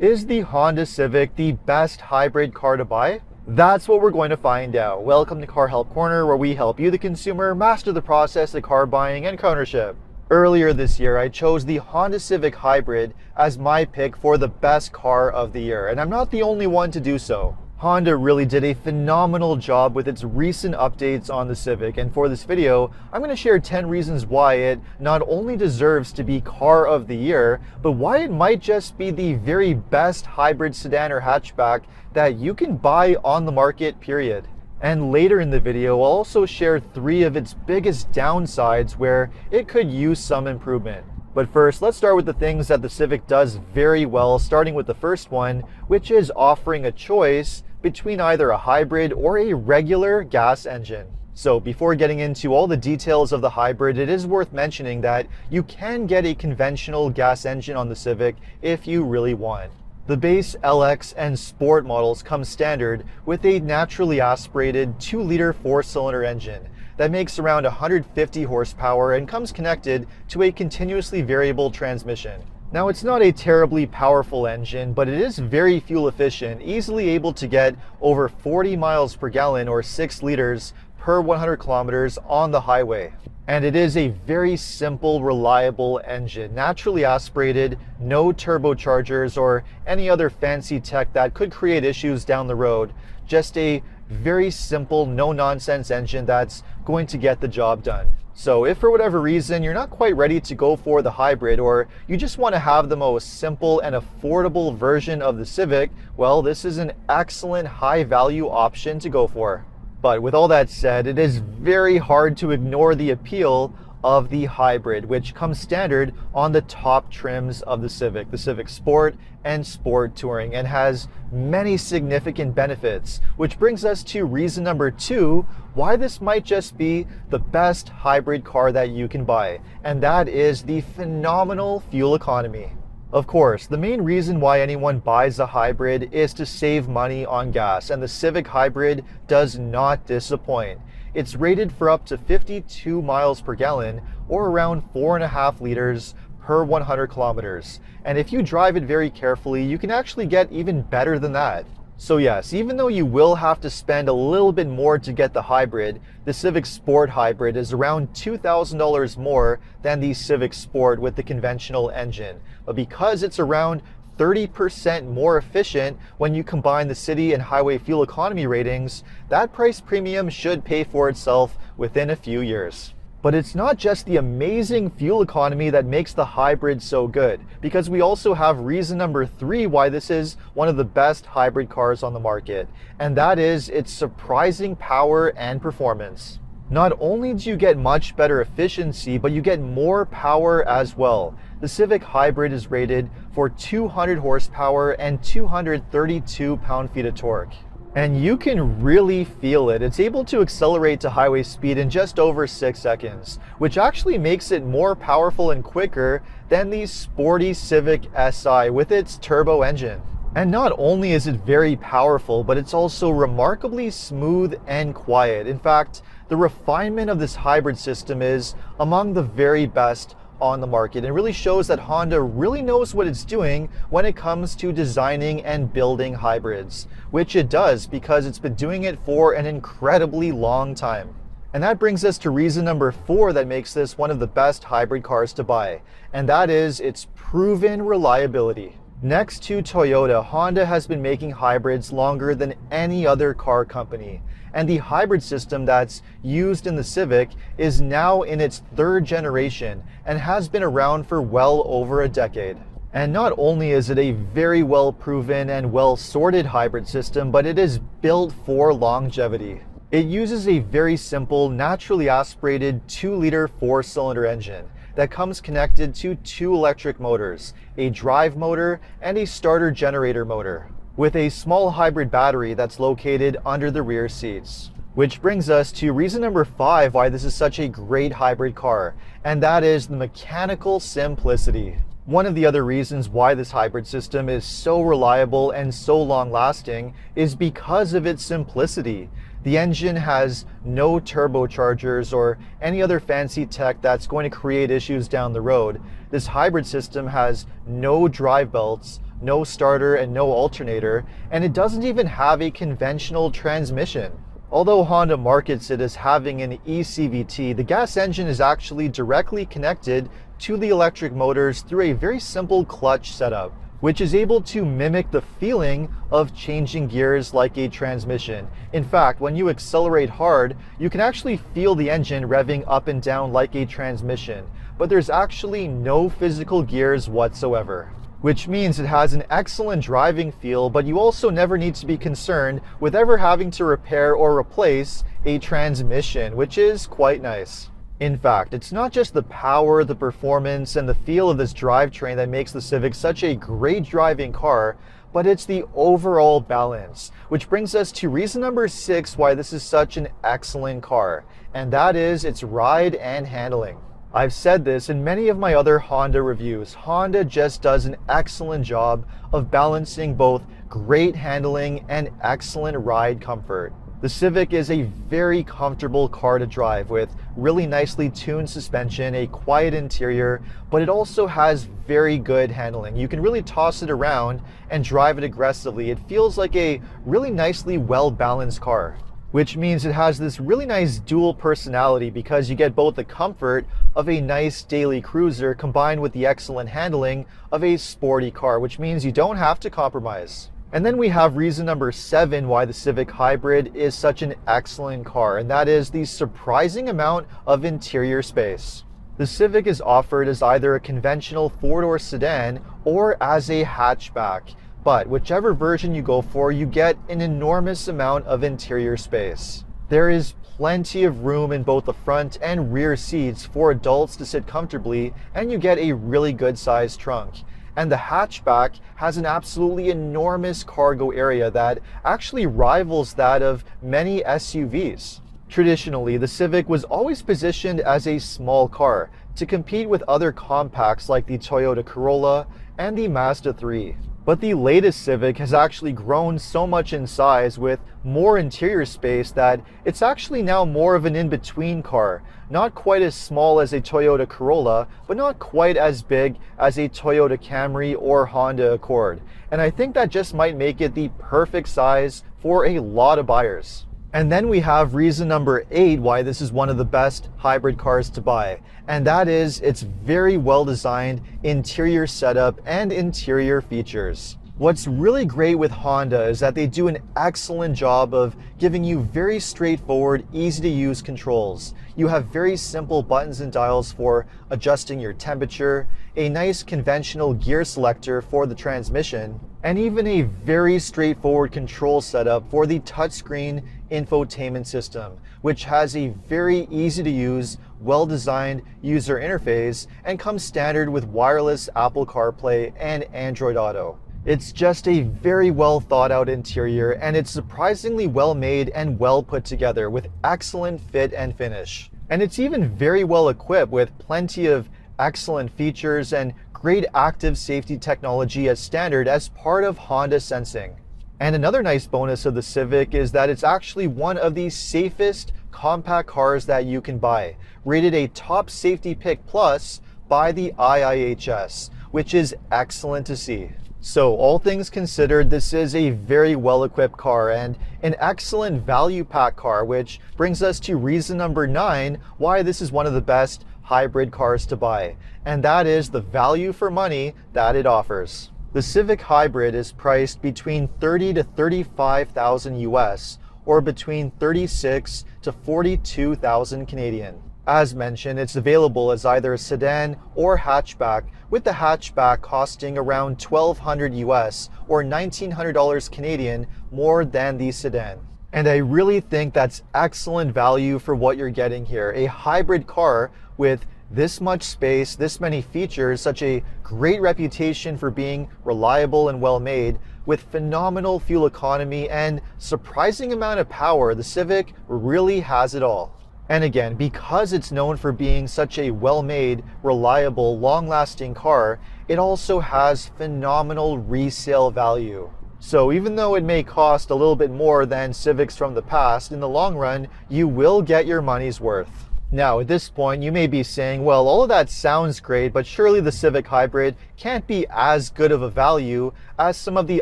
Is the Honda Civic the best hybrid car to buy? That's what we're going to find out. Welcome to Car Help Corner, where we help you, the consumer, master the process of car buying and ownership. Earlier this year, I chose the Honda Civic Hybrid as my pick for the best car of the year, and I'm not the only one to do so. Honda really did a phenomenal job with its recent updates on the Civic, and for this video, I'm going to share 10 reasons why it not only deserves to be car of the year, but why it might just be the very best hybrid sedan or hatchback that you can buy on the market, period. And later in the video, I'll also share 3 of its biggest downsides where it could use some improvement. But first, let's start with the things that the Civic does very well, starting with the first one, which is offering a choice between either a hybrid or a regular gas engine. So before getting into all the details of the hybrid, it is worth mentioning that you can get a conventional gas engine on the Civic if you really want. The base LX and Sport models come standard with a naturally aspirated 2-liter 4-cylinder engine that makes around 150 horsepower and comes connected to a continuously variable transmission. Now, it's not a terribly powerful engine, but it is very fuel efficient, easily able to get over 40 miles per gallon or 6 liters per 100 kilometers on the highway. And it is a very simple, reliable engine, naturally aspirated, no turbochargers or any other fancy tech that could create issues down the road. Just a very simple, no-nonsense engine that's going to get the job done. So if for whatever reason you're not quite ready to go for the hybrid, or you just want to have the most simple and affordable version of the Civic, well, this is an excellent high-value option to go for. But with all that said, it is very hard to ignore the appeal of the hybrid, which comes standard on the top trims of the Civic Sport and Sport Touring, and has many significant benefits, which brings us to reason number 2 why this might just be the best hybrid car that you can buy, and that is the phenomenal fuel economy. Of course, the main reason why anyone buys a hybrid is to save money on gas, and the Civic Hybrid does not disappoint. It's rated for up to 52 miles per gallon, or around 4.5 liters per 100 kilometers. And if you drive it very carefully, you can actually get even better than that. So yes, even though you will have to spend a little bit more to get the hybrid, the Civic Sport Hybrid is around $2,000 more than the Civic Sport with the conventional engine. But because it's around 30% more efficient when you combine the city and highway fuel economy ratings, that price premium should pay for itself within a few years. But it's not just the amazing fuel economy that makes the hybrid so good, because we also have reason number 3 why this is one of the best hybrid cars on the market, and that is its surprising power and performance. Not only do you get much better efficiency, but you get more power as well. The Civic Hybrid is rated for 200 horsepower and 232 pound-feet of torque. And you can really feel it. It's able to accelerate to highway speed in just over 6 seconds, which actually makes it more powerful and quicker than the sporty Civic Si with its turbo engine. And not only is it very powerful, but it's also remarkably smooth and quiet. In fact, the refinement of this hybrid system is among the very best on the market, and really shows that Honda really knows what it's doing when it comes to designing and building hybrids, which it does because it's been doing it for an incredibly long time. And that brings us to reason number 4 that makes this one of the best hybrid cars to buy, and that is its proven reliability. Next to Toyota, Honda has been making hybrids longer than any other car company. And the hybrid system that's used in the Civic is now in its 3rd generation and has been around for well over a decade. And not only is it a very well proven and well sorted hybrid system, but it is built for longevity. It uses a very simple, naturally aspirated 2-liter 4-cylinder engine that comes connected to 2 electric motors, a drive motor and a starter generator motor, with a small hybrid battery that's located under the rear seats. Which brings us to reason number 5 why this is such a great hybrid car, and that is the mechanical simplicity. One of the other reasons why this hybrid system is so reliable and so long-lasting is because of its simplicity. The engine has no turbochargers or any other fancy tech that's going to create issues down the road. This hybrid system has no drive belts, no starter and no alternator, and it doesn't even have a conventional transmission. Although Honda markets it as having an eCVT, the gas engine is actually directly connected to the electric motors through a very simple clutch setup, which is able to mimic the feeling of changing gears like a transmission. In fact, when you accelerate hard, you can actually feel the engine revving up and down like a transmission, but there's actually no physical gears whatsoever, which means it has an excellent driving feel, but you also never need to be concerned with ever having to repair or replace a transmission, which is quite nice. In fact, it's not just the power, the performance, and the feel of this drivetrain that makes the Civic such a great driving car, but it's the overall balance, which brings us to reason number 6 why this is such an excellent car, and that is its ride and handling. I've said this in many of my other Honda reviews. Honda just does an excellent job of balancing both great handling and excellent ride comfort. The Civic is a very comfortable car to drive with really nicely tuned suspension, a quiet interior, but it also has very good handling. You can really toss it around and drive it aggressively. It feels like a really nicely well-balanced car, which means it has this really nice dual personality because you get both the comfort of a nice daily cruiser combined with the excellent handling of a sporty car, which means you don't have to compromise. And then we have reason number 7 why the Civic Hybrid is such an excellent car, and that is the surprising amount of interior space. The Civic is offered as either a conventional 4-door sedan or as a hatchback, but whichever version you go for, you get an enormous amount of interior space. There is plenty of room in both the front and rear seats for adults to sit comfortably, and you get a really good sized trunk. And the hatchback has an absolutely enormous cargo area that actually rivals that of many SUVs. Traditionally, the Civic was always positioned as a small car to compete with other compacts like the Toyota Corolla and the Mazda 3. But the latest Civic has actually grown so much in size with more interior space that it's actually now more of an in-between car. Not quite as small as a Toyota Corolla, but not quite as big as a Toyota Camry or Honda Accord. And I think that just might make it the perfect size for a lot of buyers. And then we have reason number 8 why this is one of the best hybrid cars to buy. And that is its very well designed interior setup and interior features. What's really great with Honda is that they do an excellent job of giving you very straightforward, easy to use controls. You have very simple buttons and dials for adjusting your temperature, a nice conventional gear selector for the transmission, and even a very straightforward control setup for the touchscreen infotainment system, which has a very easy to use, well-designed user interface and comes standard with wireless Apple CarPlay and Android Auto. It's just a very well thought out interior, and it's surprisingly well made and well put together with excellent fit and finish. And it's even very well equipped with plenty of excellent features and great active safety technology as standard as part of Honda Sensing. And another nice bonus of the Civic is that it's actually one of the safest compact cars that you can buy, rated a top safety pick plus by the IIHS, which is excellent to see. So all things considered, this is a very well-equipped car and an excellent value pack car, which brings us to reason number 9 why this is one of the best hybrid cars to buy, and that is the value for money that it offers. The Civic Hybrid is priced between $30,000 to $35,000 US, or between $36,000 to $42,000 Canadian. As mentioned, it's available as either a sedan or hatchback, with the hatchback costing around $1,200 US or $1,900 Canadian more than the sedan. And I really think that's excellent value for what you're getting here. A hybrid car with this much space, this many features, such a great reputation for being reliable and well made, with phenomenal fuel economy and surprising amount of power. The Civic really has it all. And again, because it's known for being such a well-made, reliable, long-lasting car, it also has phenomenal resale value. So even though it may cost a little bit more than Civics from the past, in the long run, you will get your money's worth. Now, at this point, you may be saying, well, all of that sounds great, but surely the Civic Hybrid can't be as good of a value as some of the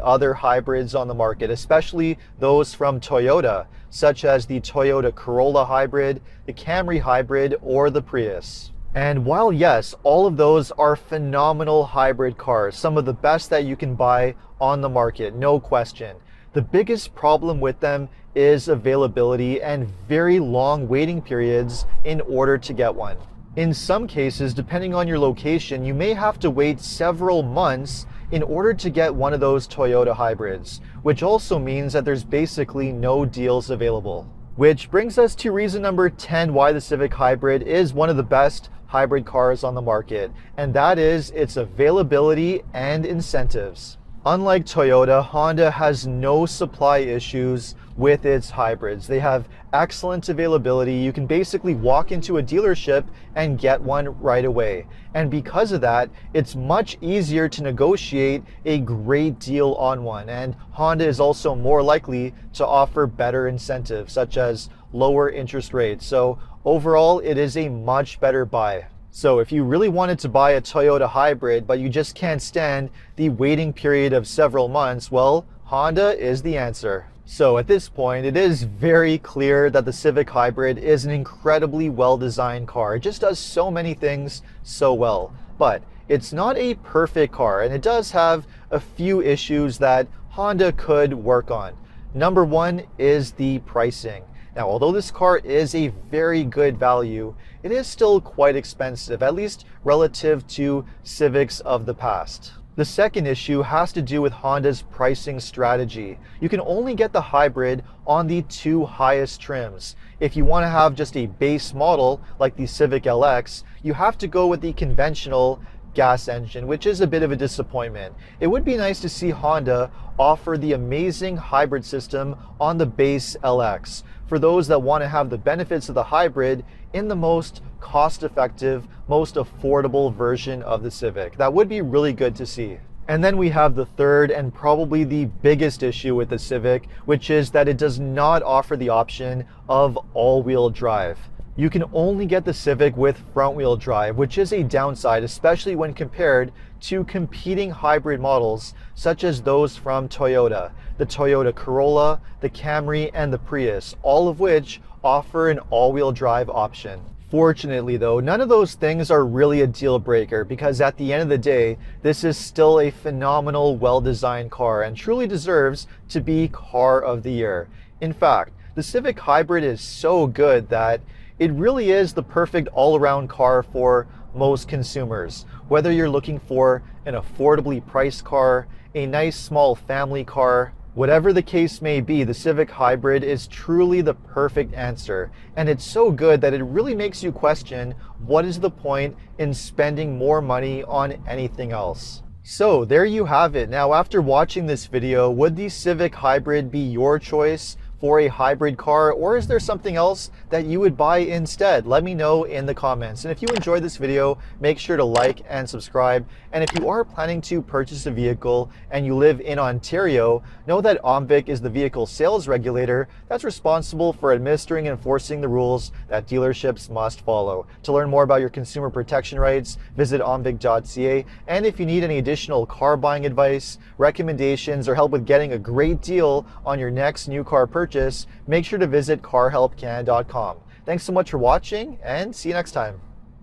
other hybrids on the market, especially those from Toyota, such as the Toyota Corolla Hybrid, the Camry Hybrid, or the Prius. And while yes, all of those are phenomenal hybrid cars, some of the best that you can buy on the market, no question, the biggest problem with them is availability and very long waiting periods in order to get one. In some cases, depending on your location, you may have to wait several months in order to get one of those Toyota hybrids, which also means that there's basically no deals available. Which brings us to reason number 10 why the Civic Hybrid is one of the best hybrid cars on the market, and that is its availability and incentives. Unlike Toyota, Honda has no supply issues with its hybrids. They have excellent availability. You can basically walk into a dealership and get one right away. And because of that, it's much easier to negotiate a great deal on one. And Honda is also more likely to offer better incentives, such as lower interest rates. So overall, it is a much better buy. So if you really wanted to buy a Toyota hybrid, but you just can't stand the waiting period of several months, well, Honda is the answer. So at this point, it is very clear that the Civic Hybrid is an incredibly well-designed car. It just does so many things so well. But it's not a perfect car, and it does have a few issues that Honda could work on. Number one is the pricing. Now, although this car is a very good value, it is still quite expensive, at least relative to Civics of the past. The second issue has to do with Honda's pricing strategy. You can only get the hybrid on the two highest trims. If you want to have just a base model like the Civic LX, you have to go with the conventional gas engine, which is a bit of a disappointment. It would be nice to see Honda offer the amazing hybrid system on the base LX for those that want to have the benefits of the hybrid in the most cost-effective, most affordable version of the Civic. That would be really good to see. And then we have the third and probably the biggest issue with the Civic, which is that it does not offer the option of all-wheel drive. You can only get the Civic with front-wheel drive, which is a downside, especially when compared to competing hybrid models such as those from Toyota, the Toyota Corolla, the Camry, and the Prius, all of which offer an all-wheel drive option. Fortunately though, none of those things are really a deal breaker, because at the end of the day, this is still a phenomenal, well-designed car and truly deserves to be Car of the Year. In fact, the Civic Hybrid is so good that it really is the perfect all-around car for most consumers. Whether you're looking for an affordably priced car, a nice small family car, whatever the case may be, the Civic Hybrid is truly the perfect answer. And it's so good that it really makes you question, what is the point in spending more money on anything else? So there you have it. Now, after watching this video, would the Civic Hybrid be your choice for a hybrid car, or is there something else that you would buy instead? Let me know in the comments. And if you enjoyed this video, make sure to like and subscribe. And if you are planning to purchase a vehicle and you live in Ontario, know that OMVIC is the vehicle sales regulator that's responsible for administering and enforcing the rules that dealerships must follow. To learn more about your consumer protection rights, visit omvic.ca. And if you need any additional car buying advice, recommendations, or help with getting a great deal on your next new car purchase, make sure to visit carhelpcan.com. Thanks so much for watching, and see you next time.